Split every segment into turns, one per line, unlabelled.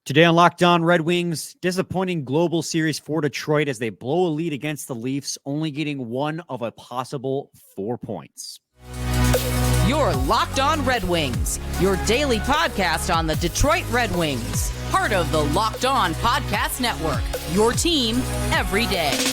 Today on Locked On Red Wings, disappointing global series for Detroit as they blow a lead against the Leafs, only getting one of a possible 4 points.
You're Locked On Red Wings, your daily podcast on the Detroit Red Wings, part of the Locked On Podcast Network, your team every day.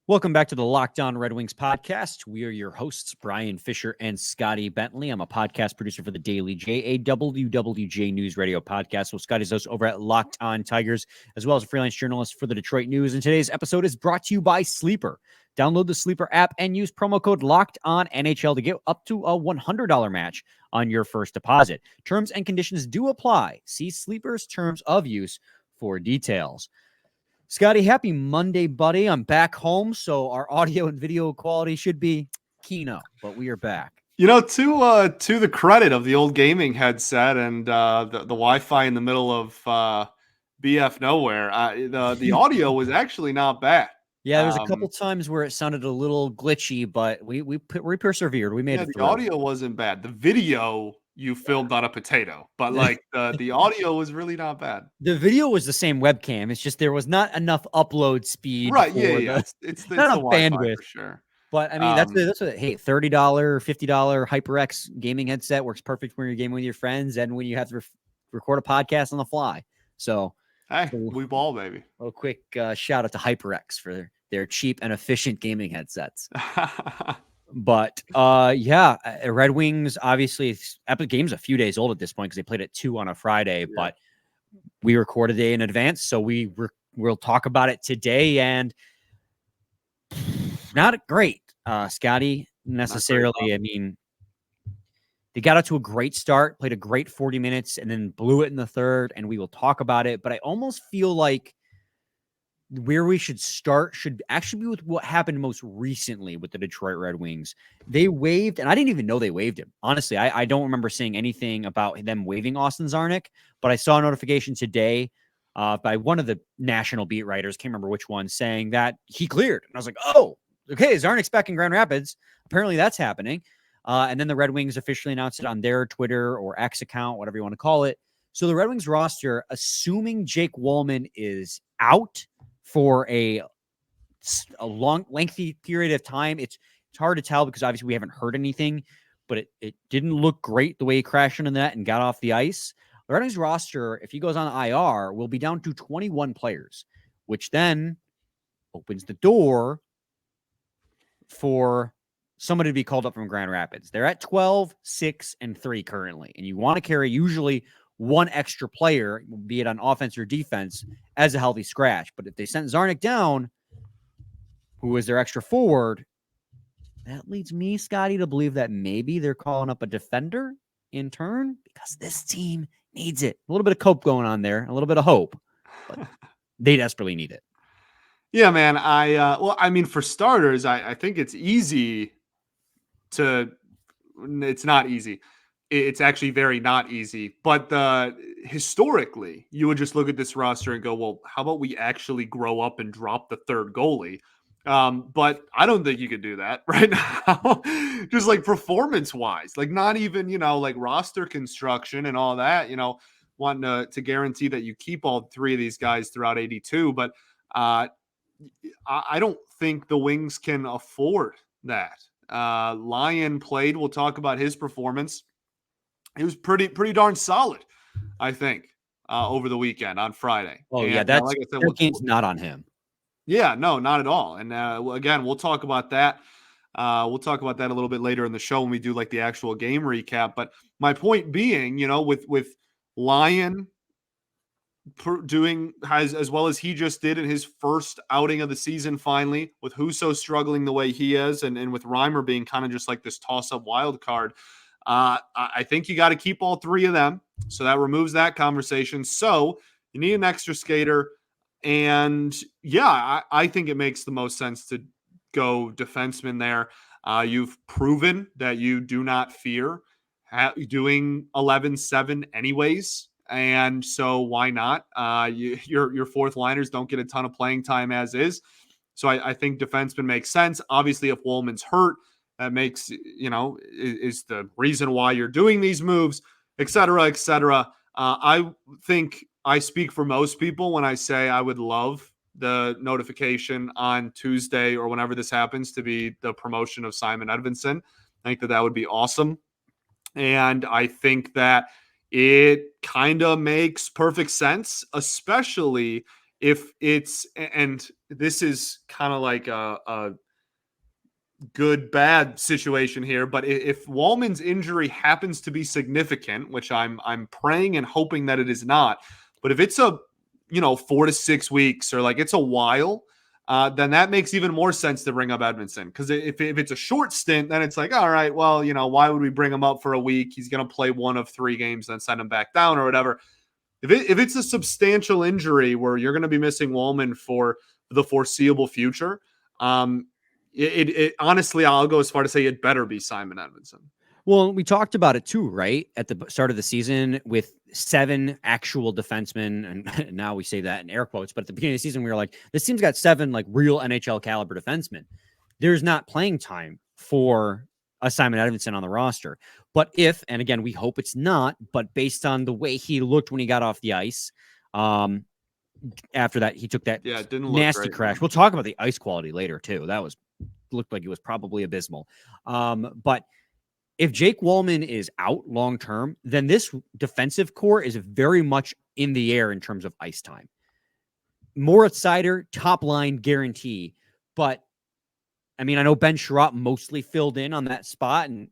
Welcome back to the Locked On Red Wings podcast. We are your hosts, Brian Fisher and Scotty Bentley. I'm a podcast producer for the Daily J, a WWJ News Radio podcast. So Scotty's host over at Locked On Tigers, as well as a freelance journalist for the Detroit News. And today's episode is brought to you by Sleeper. Download the Sleeper app and use promo code Locked On NHL to get up to a $100 match on your first deposit. Terms and conditions do apply. See Sleeper's terms of use for details. Scotty, happy Monday, buddy. I'm back home, so our audio and video quality should be keynote, but we are back.
You know, to the credit of the old gaming headset and the Wi-Fi in the middle of BF nowhere, the audio was actually not bad.
Yeah, there's a couple times where it sounded a little glitchy, but we persevered. We made it through.
The audio wasn't bad. The video you filmed on a potato, but like the audio was really not bad.
The video was the same webcam. It's just there was not enough upload speed.
Right? Yeah. It's not
enough bandwidth
for sure.
But I mean, that's what. Hey, $30, $50 HyperX gaming headset works perfect when you're gaming with your friends and when you have to record a podcast on the fly. So,
hey, we ball, baby.
A quick shout out to HyperX for their cheap and efficient gaming headsets. But Red Wings, obviously, Epic Game's a few days old at this point because they played at 2 on a Friday, but we record a day in advance, so we'll talk about it today. And not great, Scotty, necessarily. I mean, they got out to a great start, played a great 40 minutes, and then blew it in the third, and we will talk about it. But I almost feel like where we should start should actually be with what happened most recently with the Detroit Red Wings. They waived, and I didn't even know they waived him. Honestly, I don't remember seeing anything about them waiving Austin Czarnik, but I saw a notification today by one of the national beat writers, can't remember which one, saying that he cleared. And I was like, oh, okay, Czarnik's back in Grand Rapids. Apparently that's happening. And then the Red Wings officially announced it on their Twitter or X account, whatever you want to call it. So the Red Wings roster, assuming Jake Walman is out for a long, lengthy period of time. It's hard to tell because obviously we haven't heard anything, but it didn't look great the way he crashed into the net and got off the ice. The Red Wings roster, if he goes on IR, will be down to 21 players, which then opens the door for somebody to be called up from Grand Rapids. They're at 12, 6, and 3 currently, and you want to carry usually one extra player, be it on offense or defense, as a healthy scratch. But if they sent Czarnik down, who is their extra forward, that leads me, Scotty, to believe that maybe they're calling up a defender in turn because this team needs it. A little bit of cope going on there, a little bit of hope, but they desperately need it.
Yeah, man. I mean, for starters, I think it's easy to. It's not easy. It's actually very not easy, but historically, you would just look at this roster and go, well, how about we actually grow up and drop the third goalie? But I don't think you could do that right now, just like performance wise, like not even, like roster construction and all that, wanting to guarantee that you keep all three of these guys throughout 82. But I don't think the Wings can afford that. Lyon played. We'll talk about his performance. He was pretty darn solid, I think, over the weekend on Friday.
Oh, and, that's like I said, game's not on him.
Yeah, no, not at all. And again, we'll talk about that. We'll talk about that a little bit later in the show when we do like the actual game recap. But my point being, with Lyon doing as well as he just did in his first outing of the season, finally, with Husso struggling the way he is, and with Reimer being kind of just like this toss-up wild card. I think you got to keep all three of them. So that removes that conversation. So you need an extra skater. And yeah, I think it makes the most sense to go defenseman there. You've proven that you do not fear doing 11-7 anyways. And so why not? Your fourth liners don't get a ton of playing time as is. So I think defenseman makes sense. Obviously, if Walman's hurt, that makes, is the reason why you're doing these moves, et cetera, et cetera. I think I speak for most people when I say I would love the notification on Tuesday or whenever this happens to be the promotion of Simon Edvinsson. I think that would be awesome. And I think that it kind of makes perfect sense, especially if it's, and this is kind of like a good, bad situation here, but if Walman's injury happens to be significant, which I'm praying and hoping that it is not, but if it's 4 to 6 weeks or like it's a while, then that makes even more sense to bring up Edvinsson. Because if it's a short stint, then it's like, all right, well, why would we bring him up for a week? He's going to play 1 of 3 games, then send him back down or whatever. If it's a substantial injury where you're going to be missing Walman for the foreseeable future, it honestly, I'll go as far to say it better be Simon Edvinsson.
Well, we talked about it too, right? At the start of the season with 7 actual defensemen. And now we say that in air quotes, but at the beginning of the season, we were like, this team's got 7 like real NHL caliber defensemen. There's not playing time for a Simon Edvinsson on the roster. But if, and again, we hope it's not, but based on the way he looked when he got off the ice, after that, he took that nasty crash. Man. We'll talk about the ice quality later too. That looked like it was probably abysmal. But if Jake Walman is out long-term, then this defensive core is very much in the air in terms of ice time. Moritz Seider, top line guarantee. But I mean, I know Ben Sherratt mostly filled in on that spot and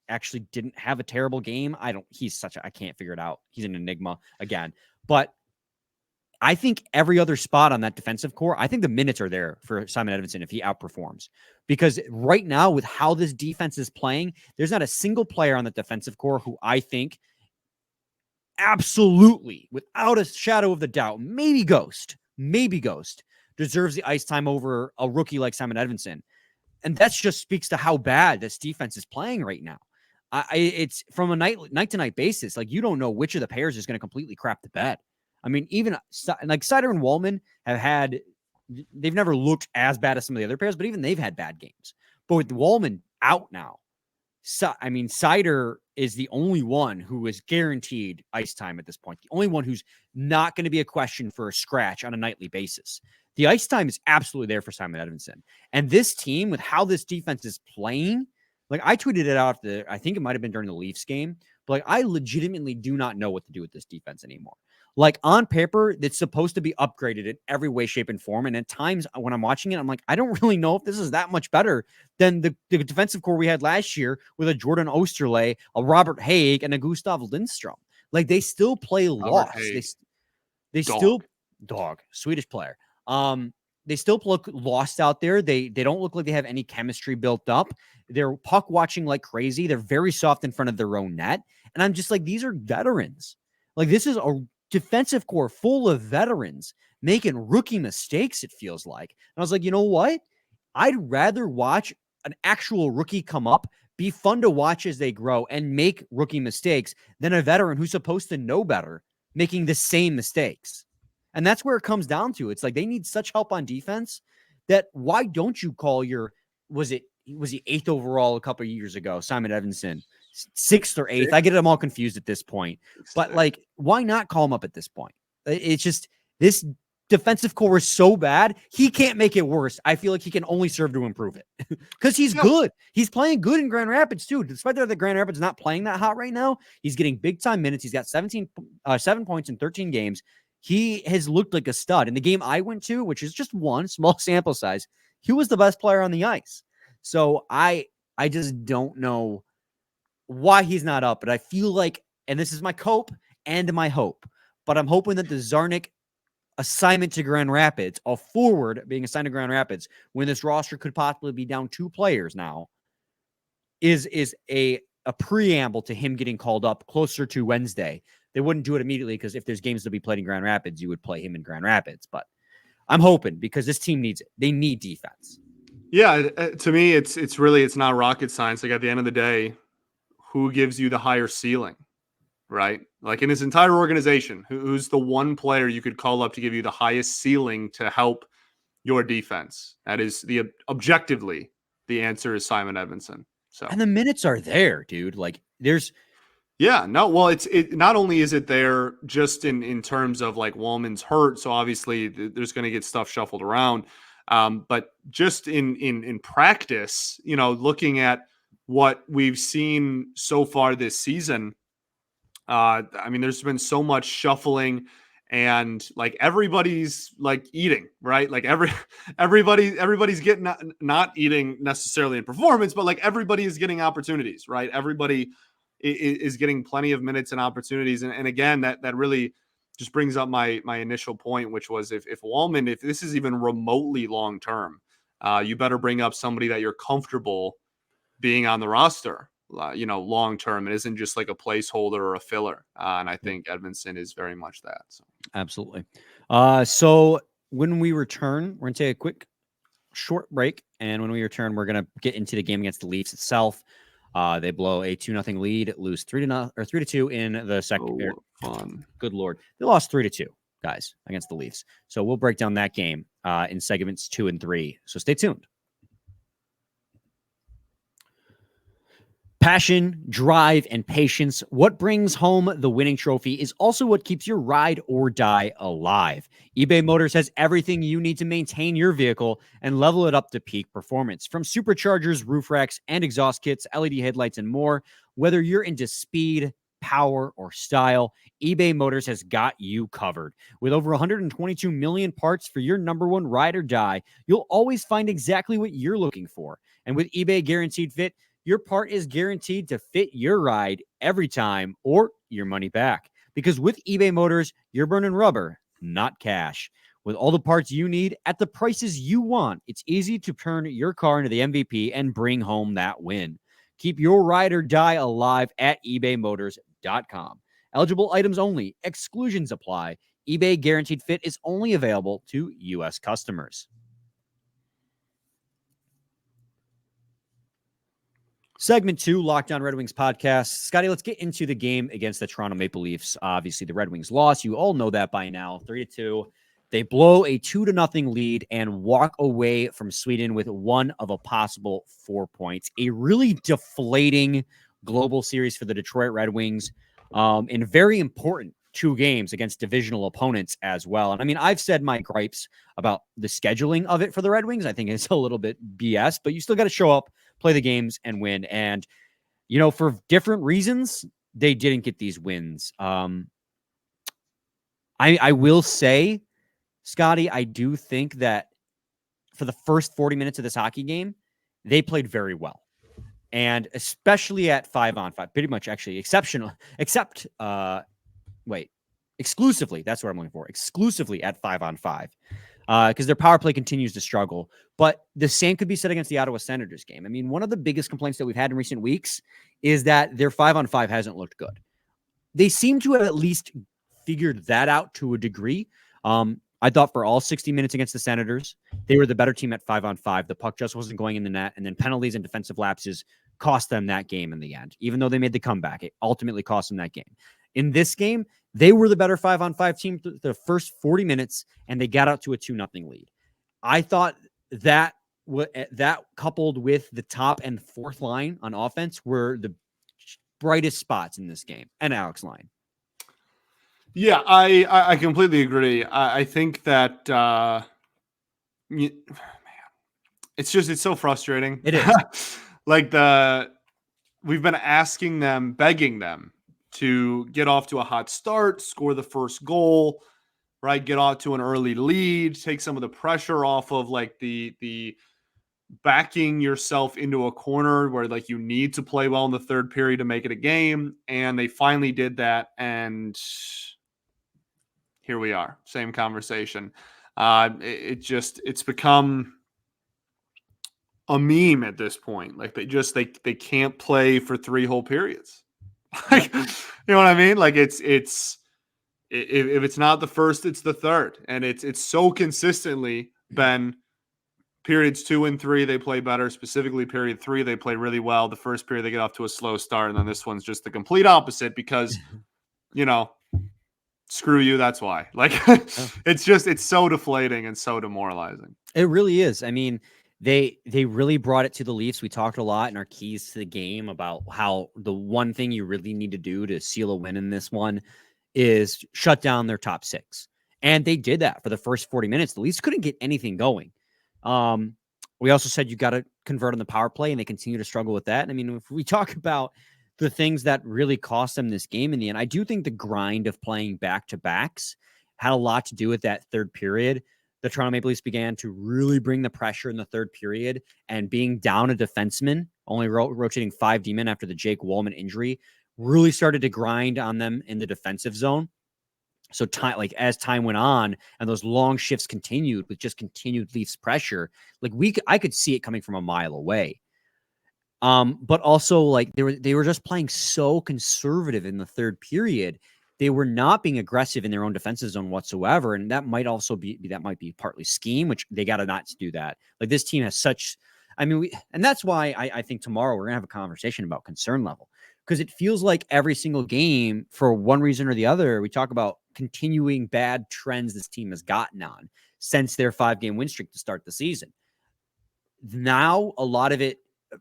actually didn't have a terrible game. I can't figure it out. He's an enigma again. But I think every other spot on that defensive core, I think the minutes are there for Simon Edvinsson if he outperforms. Because right now, with how this defense is playing, there's not a single player on the defensive core who I think absolutely, without a shadow of the doubt, maybe Ghost, deserves the ice time over a rookie like Simon Edvinsson. And that just speaks to how bad this defense is playing right now. It's from a night-to-night basis. Like, you don't know which of the pairs is going to completely crap the bed. I mean, even like Seider and Walman they've never looked as bad as some of the other pairs, but even they've had bad games. But with Walman out now, Seider is the only one who is guaranteed ice time at this point. The only one who's not going to be a question for a scratch on a nightly basis. The ice time is absolutely there for Simon Edvinsson. And this team, with how this defense is playing, like I tweeted it out I think it might have been during the Leafs game, but like I legitimately do not know what to do with this defense anymore. Like on paper, it's supposed to be upgraded in every way, shape, and form. And at times when I'm watching it, I'm like, I don't really know if this is that much better than the defensive core we had last year with a Jordan Osterley, a Robert Haig, and a Gustav Lindstrom. Like they still play lost. They still Swedish player. They still look lost out there. They don't look like they have any chemistry built up. They're puck watching like crazy. They're very soft in front of their own net. And I'm just like, these are veterans. Like this is a defensive core full of veterans making rookie mistakes, it feels like. And I was like, you know what? I'd rather watch an actual rookie come up, be fun to watch as they grow, and make rookie mistakes than a veteran who's supposed to know better making the same mistakes. And that's where it comes down to. It's like they need such help on defense that why don't you call was he 8th overall a couple of years ago, Simon Edvinsson? 6th or 8th. I get them all confused at this point. But like, why not call him up at this point? It's just this defensive core is so bad. He can't make it worse. I feel like he can only serve to improve it because he's good. He's playing good in Grand Rapids too. Despite that, the Grand Rapids not playing that hot right now, he's getting big time minutes. He's got 7 points in 13 games. He has looked like a stud. In the game I went to, which is just one small sample size, he was the best player on the ice. So I just don't know why he's not up, but I feel like, and this is my cope and my hope, but I'm hoping that the Czarnik assignment to Grand Rapids, a forward being assigned to Grand Rapids, when this roster could possibly be down 2 players now, is a preamble to him getting called up closer to Wednesday. They wouldn't do it immediately because if there's games to be played in Grand Rapids, you would play him in Grand Rapids. But I'm hoping because this team needs it. They need defense.
Yeah, to me, it's not rocket science. Like at the end of the day, who gives you the higher ceiling, right? Like in this entire organization, who's the one player you could call up to give you the highest ceiling to help your defense? That is objectively, the answer is Simon Edvinsson. So,
and the minutes are there, dude. Like there's,
yeah, no, well, it not only is it there just in terms of like Walman's hurt, so obviously there's going to get stuff shuffled around, but just in practice, looking at what we've seen so far this season, I mean, there's been so much shuffling, and like everybody's like eating, right? Like everybody's getting not eating necessarily in performance, but like everybody is getting opportunities, right? Everybody is getting plenty of minutes and opportunities. And again, that really just brings up my initial point, which was if Walman, if this is even remotely long term, you better bring up somebody that you're comfortable being on the roster, long term. It isn't just like a placeholder or a filler. And I think Edvinsson is very much that. So.
Absolutely. So when we return, we're gonna take a quick short break, and when we return, we're gonna get into the game against the Leafs itself. They blow a 2-0 lead, lose 3-2 in the second.
Fun.
Good Lord. They lost 3-2, guys, against the Leafs. So we'll break down that game in segments 2 and 3. So stay tuned. Passion, drive, and patience. What brings home the winning trophy is also what keeps your ride or die alive. eBay Motors has everything you need to maintain your vehicle and level it up to peak performance. From superchargers, roof racks, and exhaust kits, LED headlights, and more. Whether you're into speed, power, or style, eBay Motors has got you covered. With over 122 million parts for your number one ride or die, you'll always find exactly what you're looking for. And with eBay Guaranteed Fit, your part is guaranteed to fit your ride every time or your money back. Because with eBay Motors, you're burning rubber, not cash. With all the parts you need at the prices you want, it's easy to turn your car into the MVP and bring home that win. Keep your ride or die alive at ebaymotors.com. Eligible items only. Exclusions apply. eBay Guaranteed Fit is only available to U.S. customers. Segment 2, Locked On Red Wings podcast. Scotty, let's get into the game against the Toronto Maple Leafs. Obviously, the Red Wings lost. You all know that by now, 3-2. They blow a 2-0 lead and walk away from Sweden with one of a possible 4 points. A really deflating global series for the Detroit Red Wings, and very important 2 games against divisional opponents as well. And I mean, I've said my gripes about the scheduling of it for the Red Wings. I think it's a little bit BS, but you still got to show up, play the games, and win. And, for different reasons, they didn't get these wins. I will say, Scotty, I do think that for the first 40 minutes of this hockey game, they played very well. And especially at 5-on-5, pretty much actually exclusively. That's what I'm looking for. Exclusively at 5-on-5. Because their power play continues to struggle. But the same could be said against the Ottawa Senators game. I mean, one of the biggest complaints that we've had in recent weeks is that their 5-on-5 hasn't looked good. They seem to have at least figured that out to a degree. I thought for all 60 minutes against the Senators, they were the better team at 5-on-5. The puck just wasn't going in the net, and then penalties and defensive lapses cost them that game in the end. Even though they made the comeback, it ultimately cost them that game. In this game, they were the better 5-on-5 team the first 40 minutes, and they got out to a 2-0 lead. I thought that coupled with the top and fourth line on offense were the brightest spots in this game. And Alex Line.
Yeah, I completely agree. I think that man, it's so frustrating.
It is.
We've been begging them to get off to a hot start, score the first goal, right? Get off to an early lead, take some of the pressure off of like the backing yourself into a corner where like you need to play well in the third period to make it a game. And they finally did that. And here we are, same conversation. It's become a meme at this point. Like they can't play for 3 whole periods. Like, you know what I mean? Like if it's not the first, it's the third. And it's so consistently been periods 2 and 3, they play better. Specifically period 3, they play really well. The first period, they get off to a slow start. And then this one's just the complete opposite because, screw you. That's why. Like, it's so deflating and so demoralizing.
It really is. I mean, They really brought it to the Leafs. We talked a lot in our keys to the game about how the one thing you really need to do to seal a win in this one is shut down their top six. And they did that for the first 40 minutes. The Leafs couldn't get anything going. We also said you got to convert on the power play, and they continue to struggle with that. I mean, if we talk about the things that really cost them this game in the end, I do think the grind of playing back-to-backs had a lot to do with that third period. The Toronto Maple Leafs began to really bring the pressure in the third period, and being down a defenseman, only rotating 5 D-men after the Jake Walman injury, really started to grind on them in the defensive zone. So as time went on and those long shifts continued with just continued Leafs pressure, I could see it coming from a mile away. But also they were just playing so conservative in the third period. They were not being aggressive in their own defensive zone whatsoever. And that might also be partly scheme, which they got to not do that. Like, this team has such, and that's why I think tomorrow we're gonna have a conversation about concern level, because it feels like every single game, for one reason or the other, we talk about continuing bad trends this team has gotten on since their 5-game win streak to start the season. Now, a lot of it,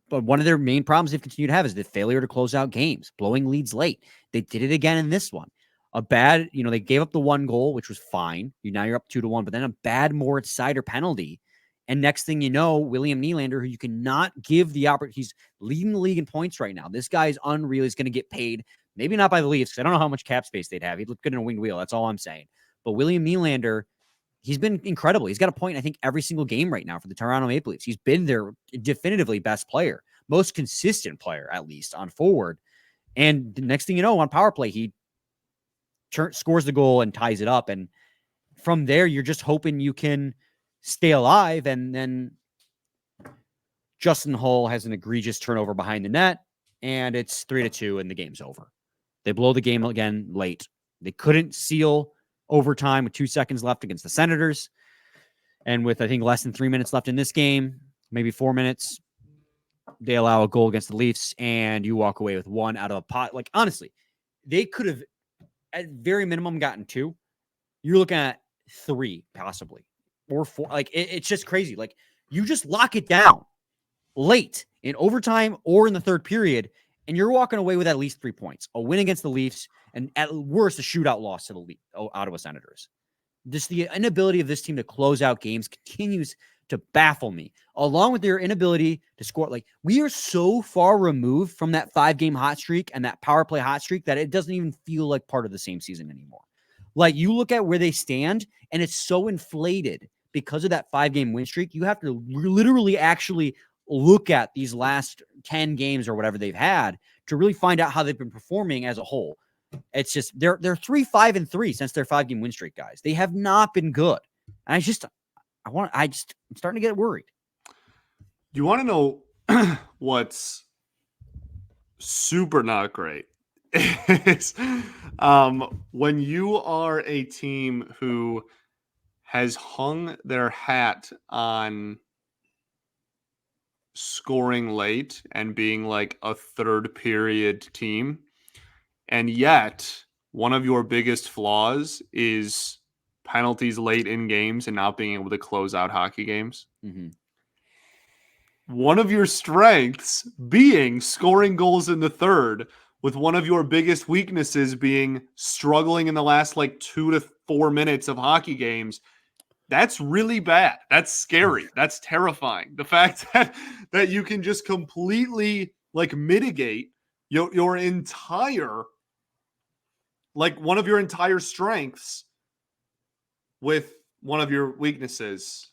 but one of their main problems they've continued to have is the failure to close out games, blowing leads late. They did it again in this one. They gave up the 1 goal, which was fine. Now you're up 2-1, but then a bad Moritz Seider penalty. And next thing you know, William Nylander, who you cannot give the opportunity, he's leading the league in points right now. This guy is unreal. He's going to get paid. Maybe not by the Leafs, because I don't know how much cap space they'd have. He'd look good in a winged wheel. That's all I'm saying. But William Nylander, he's been incredible. He's got a point, I think, every single game right now for the Toronto Maple Leafs. He's been their definitively best player, most consistent player, at least, on forward. And the next thing you know, on power play, he scores the goal and ties it up. And from there, you're just hoping you can stay alive. And then Justin Hull has an egregious turnover behind the net, and it's 3-2, and the game's over. They blow the game again late. They couldn't seal overtime with 2 seconds left against the Senators. And with, I think, less than 3 minutes left in this game, maybe 4 minutes, they allow a goal against the Leafs, and you walk away with 1 out of a pot. Like, honestly, they could have, at very minimum, gotten 2. You're looking at 3, possibly, or 4. Like, it's just crazy. Like, you just lock it down late in overtime or in the third period, and you're walking away with at least 3 points, a win against the Leafs, and at worst, a shootout loss to the Ottawa Senators. Just the inability of this team to close out games continues to baffle me, along with their inability to score. Like, we are so far removed from that 5-game hot streak and that power play hot streak that it doesn't even feel like part of the same season anymore. Like, you look at where they stand, and it's so inflated because of that 5-game win streak. You have to literally actually look at these last 10 games or whatever they've had to really find out how they've been performing as a whole. It's just, they're 3-5-3 since their 5-game win streak, guys. They have not been good. And I'm starting to get worried.
You want to know what's super not great is when you are a team who has hung their hat on scoring late and being like a third period team, and yet one of your biggest flaws is penalties late in games and not being able to close out hockey games.
Mm-hmm.
One of your strengths being scoring goals in the third, with one of your biggest weaknesses being struggling in the last 2 to 4 minutes of hockey games. That's really bad. That's scary. That's terrifying. The fact that you can just completely mitigate your entire, one of your entire strengths with one of your weaknesses.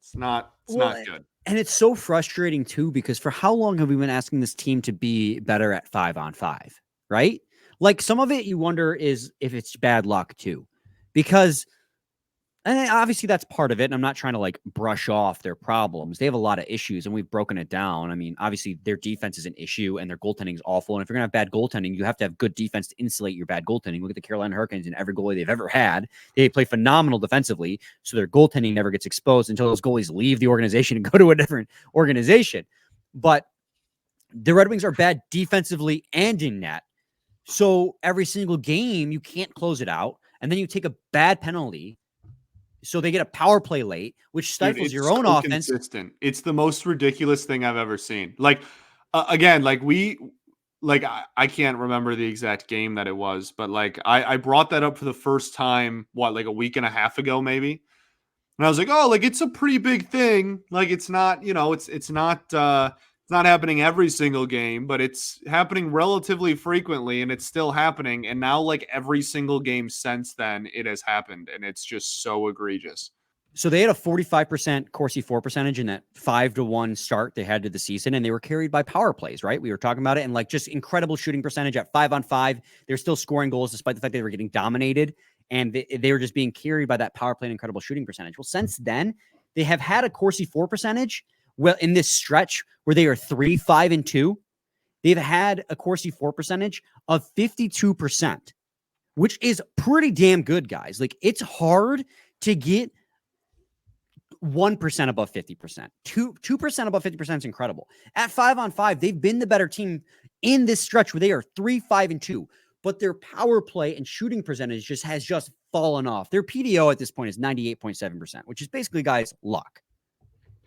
It's not good.
And it's so frustrating too, because for how long have we been asking this team to be better at 5-on-5, right? Like, some of it you wonder is if it's bad luck too, because, and obviously that's part of it. And I'm not trying to brush off their problems. They have a lot of issues, and we've broken it down. I mean, obviously their defense is an issue and their goaltending is awful. And if you're going to have bad goaltending, you have to have good defense to insulate your bad goaltending. Look at the Carolina Hurricanes and every goalie they've ever had. They play phenomenal defensively, so their goaltending never gets exposed until those goalies leave the organization and go to a different organization. But the Red Wings are bad defensively and in net. So every single game, you can't close it out. And then you take a bad penalty So they get a power play late, which stifles
Dude,
your own offense.
Consistent. It's the most ridiculous thing I've ever seen. Like, again, like I can't remember the exact game that it was, but like I brought that up for the first time, like a week and a half ago, maybe. And I was like, oh, like it's a pretty big thing. Like it's not, it's not happening every single game, but it's happening relatively frequently, and it's still happening. And now, like every single game since then, it has happened, and it's just so egregious.
So they had a 45% Corsi 4 percentage in that 5-1 start they had to the season, and they were carried by power plays, right? We were talking about it, and like just incredible shooting percentage at 5-on-5. They're still scoring goals despite the fact they were getting dominated, and they were just being carried by that power play and incredible shooting percentage. Well, since then, they have had a Corsi 4 percentage. Well, in this stretch where they are 3-5-2, they've had a Corsi 4 percentage of 52%, which is pretty damn good, guys. Like it's hard to get 1% above 50%. 2% above 50% is incredible. At 5-on-5, they've been the better team in this stretch where they are 3-5-2, but their power play and shooting percentage has fallen off. Their PDO at this point is 98.7%, which is basically, guys, luck.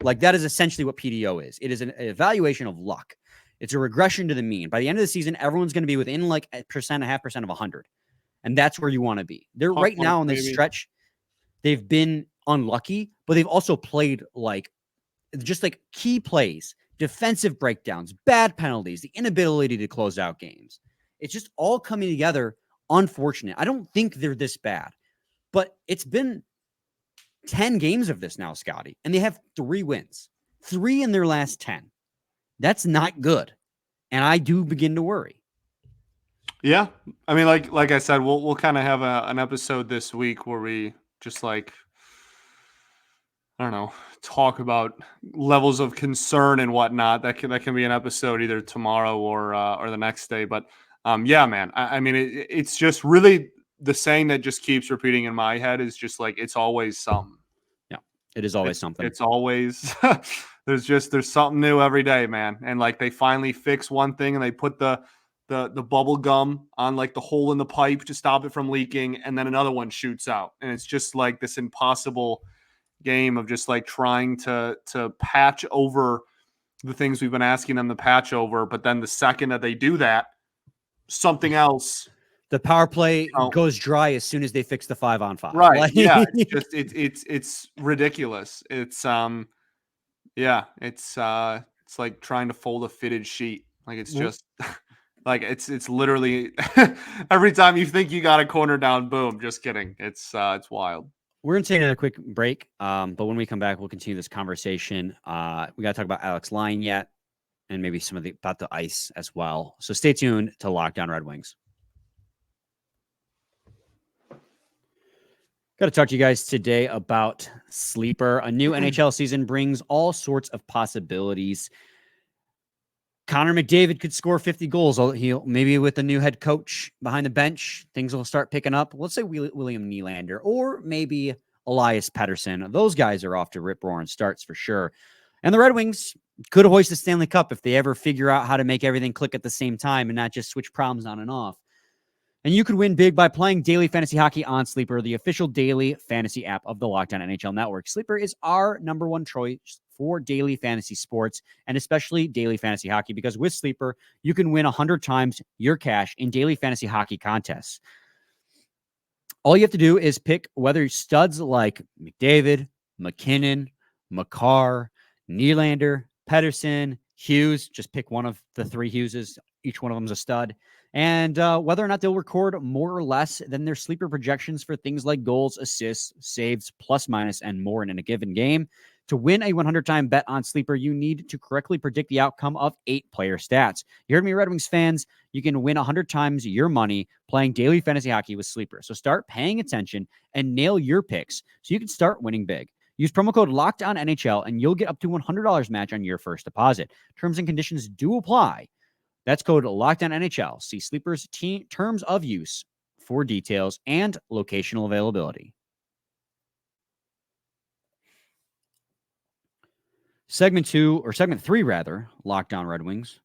Like that is essentially what PDO is. It is an evaluation of luck. It's a regression to the mean. By the end of the season, everyone's going to be within like a half percent of 100. And that's where you want to be. They're right now in this stretch. They've been unlucky, but they've also played like key plays, defensive breakdowns, bad penalties, the inability to close out games. It's just all coming together. Unfortunate. I don't think they're this bad, but it's been 10 games of this now, Scotty, and they have 3 wins, 3 in their last 10. That's not good. And I do begin to worry.
Yeah. I mean, like I said, we'll kind of have an episode this week where we just like, I don't know, talk about levels of concern and whatnot. That can be an episode either tomorrow or the next day. But yeah, man, I mean, it's just really the saying that just keeps repeating in my head is just like, it's always something.
Yeah, it is always something.
It's always, there's something new every day, man. And like, they finally fix one thing and they put the bubble gum on like the hole in the pipe to stop it from leaking. And then another one shoots out. And it's just like this impossible game of just like trying to patch over the things we've been asking them to patch over. But then the second that they do that, something else.
The power play goes dry as soon as they fix the 5-on-5.
Right.
Like,
yeah. It's ridiculous. It's like trying to fold a fitted sheet. Like it's just like it's literally every time you think you got a corner down, boom, just kidding. It's wild.
We're going to take another quick break. But when we come back, we'll continue this conversation. We got to talk about Alex Lyon yet, and maybe about the ice as well. So stay tuned to Locked On Red Wings. Got to talk to you guys today about Sleeper. A new NHL season brings all sorts of possibilities. Connor McDavid could score 50 goals. He'll maybe with a new head coach behind the bench, things will start picking up. Let's say William Nylander or maybe Elias Pettersson. Those guys are off to rip-roaring starts for sure. And the Red Wings could hoist the Stanley Cup if they ever figure out how to make everything click at the same time and not just switch problems on and off. And you could win big by playing daily fantasy hockey on Sleeper, the official daily fantasy app of the Locked On NHL Network. Sleeper is our number one choice for daily fantasy sports and especially daily fantasy hockey, because with Sleeper, you can win 100 times your cash in daily fantasy hockey contests. All you have to do is pick whether studs like McDavid, McKinnon, Makar, Nylander, Pettersson, Hughes, just pick one of the 3 Hugheses. Each one of them is a stud. And whether or not they'll record more or less than their sleeper projections for things like goals, assists, saves, plus, minus, and more in a given game. To win a 100-time bet on Sleeper, you need to correctly predict the outcome of 8 player stats. You heard me, Red Wings fans. You can win 100 times your money playing daily fantasy hockey with Sleeper. So start paying attention and nail your picks so you can start winning big. Use promo code LOCKEDONNHL and you'll get up to $100 match on your first deposit. Terms and conditions do apply. That's code LOCKEDONNHL. See Sleeper's terms of use for details and locational availability. Segment 3, rather, Locked On Red Wings.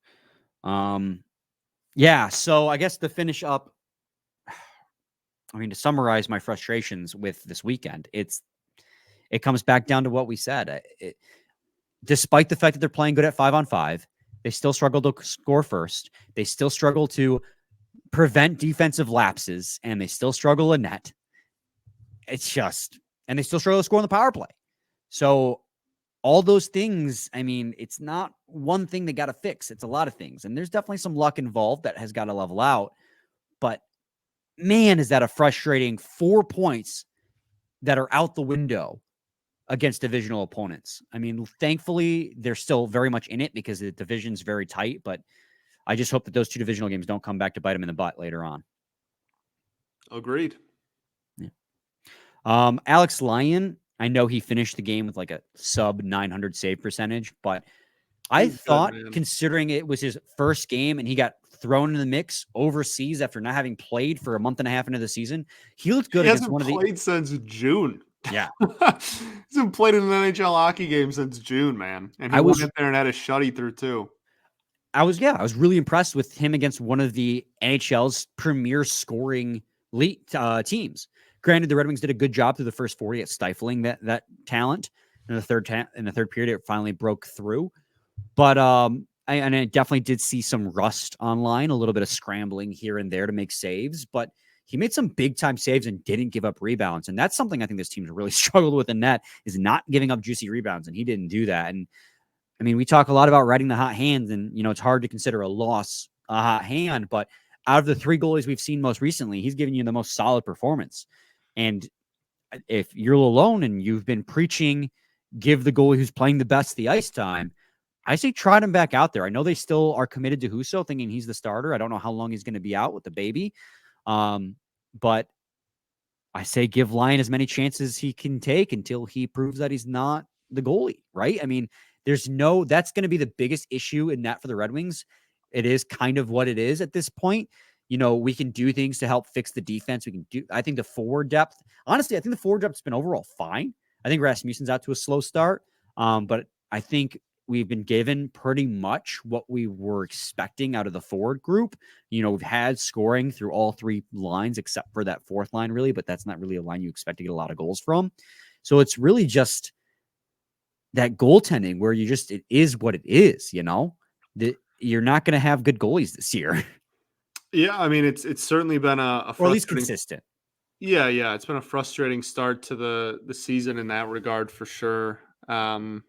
Yeah, so I guess to finish up, to summarize my frustrations with this weekend, it's it comes back down to what we said. Despite the fact that they're playing good at 5-on-5, they still struggle to score first. They still struggle to prevent defensive lapses, and they still struggle in net. And they still struggle to score on the power play. So all those things, I mean, it's not one thing they got to fix. It's a lot of things. And there's definitely some luck involved that has got to level out. But man, is that a frustrating 4 points that are out the window against divisional opponents. I mean, thankfully, they're still very much in it because the division's very tight, but I just hope that those 2 divisional games don't come back to bite them in the butt later on.
Agreed.
Yeah. Alex Lyon, I know he finished the game with like a sub 900 save percentage, but I thought, considering it was his first game and he got thrown in the mix overseas after not having played for a month and a half into the season, he looked good against one of the...
He hasn't played since June.
Yeah.
He's been playing in an NHL hockey game since June, man. And he went in there and had a shutty through too.
I was really impressed with him against one of the NHL's premier scoring teams. Granted, the Red Wings did a good job through the first 40 at stifling that talent. In the third period, it finally broke through. But I definitely did see some rust online, a little bit of scrambling here and there to make saves, but he made some big time saves and didn't give up rebounds. And that's something I think this team's really struggled with in net, is not giving up juicy rebounds. And he didn't do that. And I mean, we talk a lot about riding the hot hands, and, you know, it's hard to consider a loss a hot hand, but out of the 3 goalies we've seen most recently, he's giving you the most solid performance. And if you're alone and you've been preaching, give the goalie who's playing the best the ice time, I say trot him back out there. I know they still are committed to Husso, thinking he's the starter. I don't know how long he's going to be out with the baby. But I say give Lyon as many chances he can take until he proves that he's not the goalie, right? I mean, that's going to be the biggest issue in that for the Red Wings. It is kind of what it is at this point. You know, we can do things to help fix the defense. I think the forward depth, honestly, I think the forward depth's been overall fine. I think Rasmussen's out to a slow start. But I think we've been given pretty much what we were expecting out of the forward group. You know, we've had scoring through all 3 lines, except for that 4th line, really, but that's not really a line you expect to get a lot of goals from. So it's really just that goaltending where it is what it is, you know, that you're not going to have good goalies this year.
Yeah. I mean, it's certainly been a
or at least consistent.
Yeah. It's been a frustrating start to the season in that regard for sure. I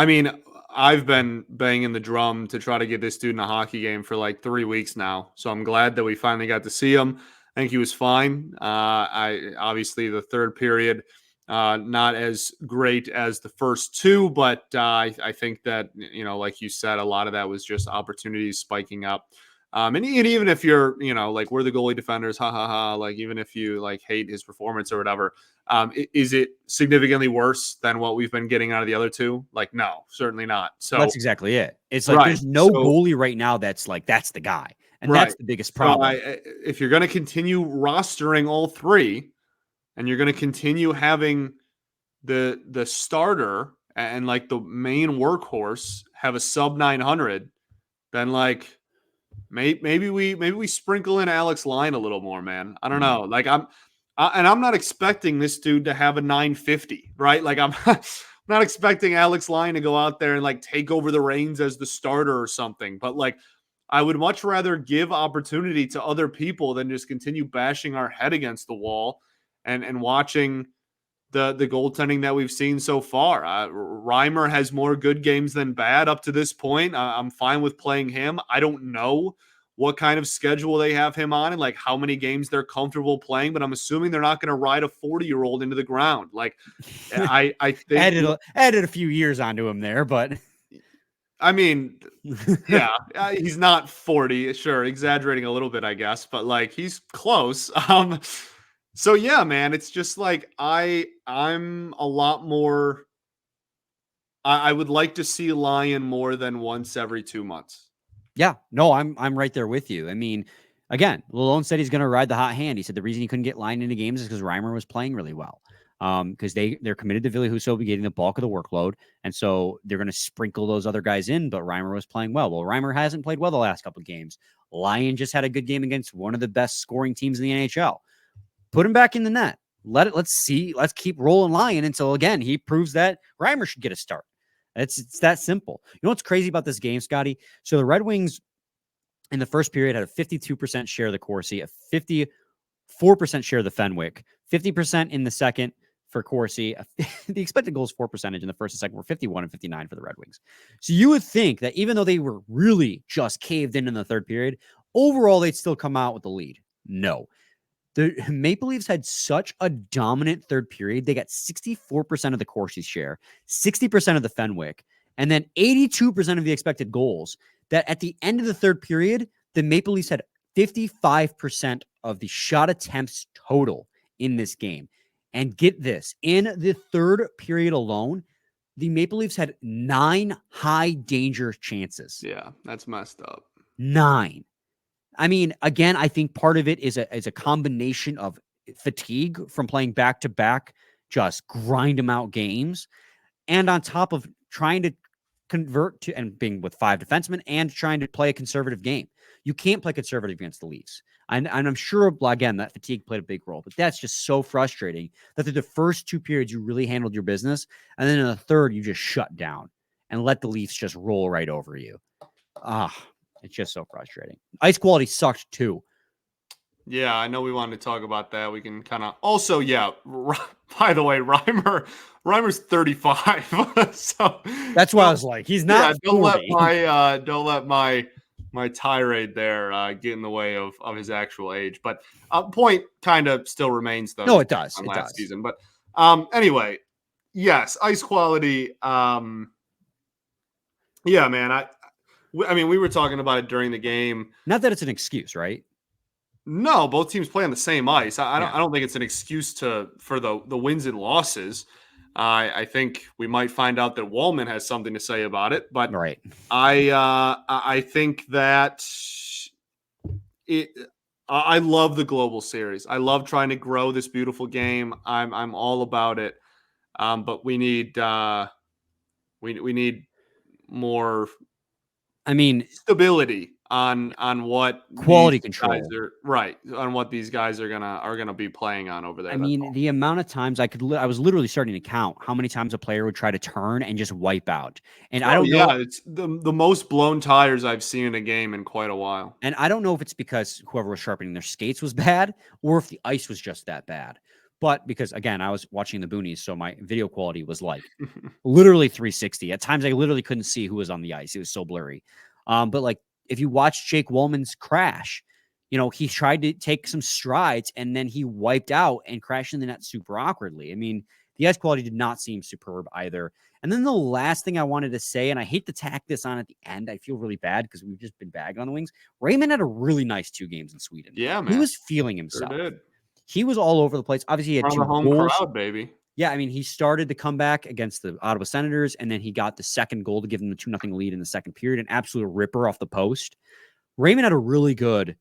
mean, I've been banging the drum to try to get this dude in a hockey game for like 3 weeks now. So I'm glad that we finally got to see him. I think he was fine. Obviously the 3rd period, not as great as the first 2, but I think that, you know, like you said, a lot of that was just opportunities spiking up. And even if you're, you know, like, we're the goalie defenders, like, even if you like hate his performance or whatever, is it significantly worse than what we've been getting out of the other 2? Like, no, certainly not. So
that's exactly it. It's like, there's no goalie right now that's like, that's the guy. And that's the biggest problem.
So if you're going to continue rostering all 3 and you're going to continue having the starter and like the main workhorse have a sub 900, then like, maybe we sprinkle in Alex Lyon a little more, man. I don't know. Like I'm not expecting this dude to have a 950, right? Like I'm not expecting Alex Lyon to go out there and like take over the reins as the starter or something. But like, I would much rather give opportunity to other people than just continue bashing our head against the wall and watching the goaltending that we've seen so far. Reimer has more good games than bad up to this point. I'm fine with playing him. I don't know what kind of schedule they have him on and like how many games they're comfortable playing, but I'm assuming they're not going to ride a 40-year-old into the ground. Like I think
added a few years onto him there, but
I mean, yeah, he's not 40, sure, exaggerating a little bit, I guess, but like he's close. So yeah, man, it's just like I'm a lot more. I would like to see Lyon more than once every 2 months.
Yeah, no, I'm right there with you. I mean, again, Lalone said he's going to ride the hot hand. He said the reason he couldn't get Lyon into games is because Reimer was playing really well. Because they're committed to Ville Husso getting the bulk of the workload, and so they're going to sprinkle those other guys in. But Reimer was playing well. Well, Reimer hasn't played well the last couple of games. Lyon just had a good game against one of the best scoring teams in the NHL. Put him back in the net. Let's see. Let's keep rolling Lyon until again he proves that Reimer should get a start. It's that simple. You know what's crazy about this game, Scotty? So the Red Wings in the first period had a 52% share of the Corsi, a 54% share of the Fenwick, 50% in the second for Corsi. The expected goals for percentage in the first and second were 51 and 59 for the Red Wings. So you would think that even though they were really just caved in the third period, overall they'd still come out with the lead. No. The Maple Leafs had such a dominant third period. They got 64% of the Corsi share, 60% of the Fenwick, and then 82% of the expected goals, that at the end of the third period, the Maple Leafs had 55% of the shot attempts total in this game. And get this, in the third period alone, the Maple Leafs had 9 high danger chances.
Yeah, that's messed up.
9. I mean, again, I think part of it is a combination of fatigue from playing back-to-back, just grind them out games, and on top of trying to convert to and being with 5 defensemen and trying to play a conservative game. You can't play conservative against the Leafs. And I'm sure, again, that fatigue played a big role, but that's just so frustrating that through the first 2 periods, you really handled your business. And then in the third, you just shut down and let the Leafs just roll right over you. It's just so frustrating. Ice quality sucked too.
Yeah, I know we wanted to talk about that. We can kind of also, yeah. By the way, Reimer's 35, so
that's why I was like, he's not.
Yeah, don't let my tirade there get in the way of his actual age. But point kind of still remains though.
No, it does.
It does. Season, but anyway, yes, ice quality. Yeah, man. I mean, we were talking about it during the game.
Not that it's an excuse, right?
No, both teams play on the same ice. I don't think it's an excuse for the wins and losses. I think we might find out that Walman has something to say about it, but
right.
I think that I love the global series. I love trying to grow this beautiful game. I'm all about it. But we need we need more. I mean, stability on what
quality control
on what these guys are gonna be playing on over there.
I mean, the amount of times I was literally starting to count how many times a player would try to turn and just wipe out. And I don't know.
Yeah, it's the most blown tires I've seen in a game in quite a while.
And I don't know if it's because whoever was sharpening their skates was bad or if the ice was just that bad. But because, again, I was watching the boonies, so my video quality was like literally 360. At times, I literally couldn't see who was on the ice. It was so blurry. But like, if you watch Jake Walman's crash, you know, he tried to take some strides and then he wiped out and crashed in the net super awkwardly. I mean, the ice quality did not seem superb either. And then the last thing I wanted to say, and I hate to tack this on at the end, I feel really bad because we've just been bagging on the Wings. Raymond had a really nice 2 games in Sweden.
Yeah, man.
He was feeling himself.
Sure did.
He was all over the place. Obviously, he had 2
home
goals.
Crowd, baby.
Yeah, I mean, he started the comeback against the Ottawa Senators, and then he got the second goal to give them the 2-0 lead in the second period, an absolute ripper off the post. Raymond had a really good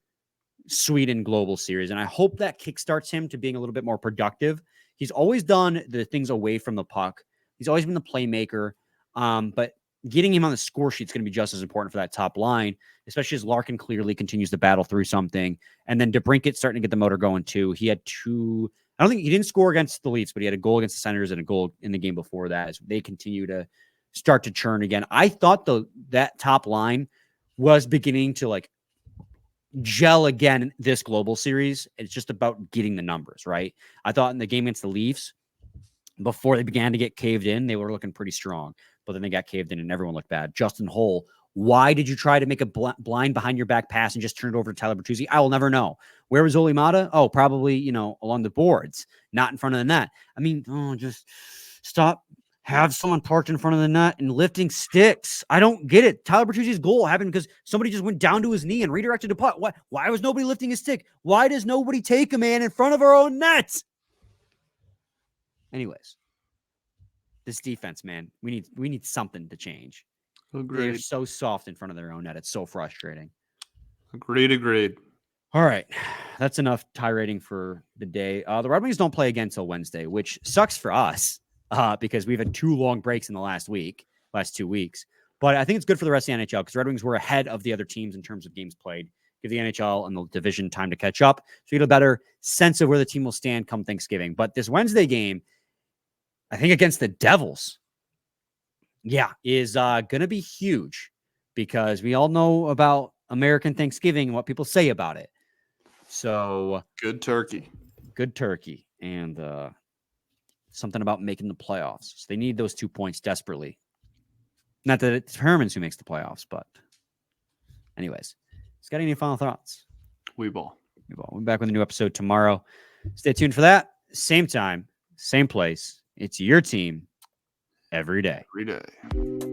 Sweden Global Series, and I hope that kickstarts him to being a little bit more productive. He's always done the things away from the puck. He's always been the playmaker, but getting him on the score sheet is going to be just as important for that top line, especially as Larkin clearly continues to battle through something. And then DeBrinket's starting to get the motor going too. He had 2, I don't think he didn't score against the Leafs, but he had a goal against the Senators and a goal in the game before that as they continue to start to churn again. I thought that top line was beginning to like gel again this global series. It's just about getting the numbers, right? I thought in the game against the Leafs, before they began to get caved in, they were looking pretty strong. But then they got caved in and everyone looked bad. Justin Holl, why did you try to make a blind behind your back pass and just turn it over to Tyler Bertuzzi? I will never know. Where was Oli Mata? Oh, probably, you know, along the boards, not in front of the net. I mean, just stop. Have someone parked in front of the net and lifting sticks. I don't get it. Tyler Bertuzzi's goal happened because somebody just went down to his knee and redirected the puck. Why was nobody lifting his stick? Why does nobody take a man in front of our own net? Anyways. This defense, man, we need something to change.
Agreed.
They're so soft in front of their own net. It's so frustrating.
Agreed.
All right. That's enough tirading for the day. The Red Wings don't play again until Wednesday, which sucks for us because we've had 2 long breaks in the last 2 weeks. But I think it's good for the rest of the NHL because Red Wings were ahead of the other teams in terms of games played give the NHL and the division time to catch up. So you get a better sense of where the team will stand come Thanksgiving. But this Wednesday game, I think against the Devils, is going to be huge because we all know about American Thanksgiving and what people say about it. So
good turkey.
And something about making the playoffs. So they need those 2 points desperately. Not that it determines who makes the playoffs, but anyways, got any final thoughts?
We ball.
We'll be back with a new episode tomorrow. Stay tuned for that. Same time, same place. It's your team every day.
Every day.